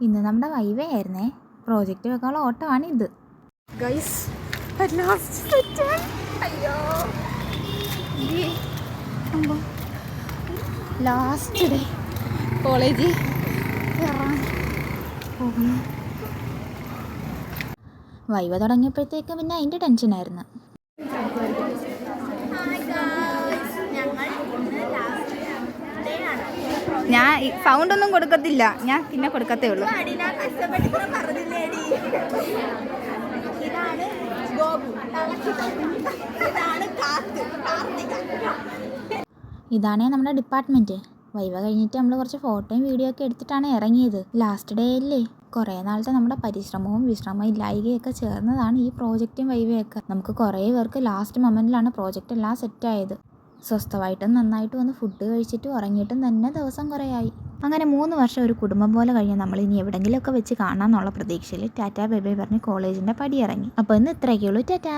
ഇന്ന് നമ്മുടെ വൈവേ ആയിരുന്നേ. പ്രോജക്റ്റ് വെക്കാനുള്ള ഓട്ടമാണ് ഇത്. ഗൈസ് ലാസ്റ്റ് ഡേ കോളേജിൽ കയറാൻ പോകുന്നു. വൈവ തുടങ്ങിയപ്പോഴത്തേക്ക് പിന്നെ അതിൻ്റെ ടെൻഷനായിരുന്നു. ഞാൻ സൗണ്ട് ഒന്നും കൊടുക്കത്തില്ല, ഞാൻ പിന്നെ കൊടുക്കത്തേ ഉള്ളൂ. ഇതാണേ നമ്മുടെ ഡിപ്പാർട്ട്മെൻറ്റ്. വൈവ കഴിഞ്ഞിട്ട് നമ്മൾ കുറച്ച് ഫോട്ടോയും വീഡിയോ ഒക്കെ എടുത്തിട്ടാണ് ഇറങ്ങിയത്. ലാസ്റ്റ് ഡേ അല്ലേ, കുറേ നാളത്തെ നമ്മുടെ പരിശ്രമവും വിശ്രമവും ഇല്ലായികയൊക്കെ ചേർന്നതാണ് ഈ പ്രോജക്റ്റും വൈവയൊക്കെ. നമുക്ക് കുറേ പേർക്ക് ലാസ്റ്റ് മൊമെൻറ്റിലാണ് പ്രോജക്റ്റ് എല്ലാം സെറ്റായത്. സ്വസ്ഥമായിട്ടും നന്നായിട്ട് വന്ന് ഫുഡ് കഴിച്ചിട്ടും ഉറങ്ങിയിട്ടും തന്നെ ദിവസം കുറേ ആയി. അങ്ങനെ 3 വർഷം ഒരു കുടുംബം പോലെ കഴിഞ്ഞ് നമ്മൾ ഇനി എവിടെയെങ്കിലുമൊക്കെ വെച്ച് കാണാമെന്നുള്ള പ്രതീക്ഷയിൽ ടാറ്റാ ബൈ ബൈ പറഞ്ഞ് കോളേജിൻ്റെ പടി ഇറങ്ങി. അപ്പോൾ ഇന്ന് ഇത്രയൊക്കെ ഉള്ളൂ. ടാറ്റാ.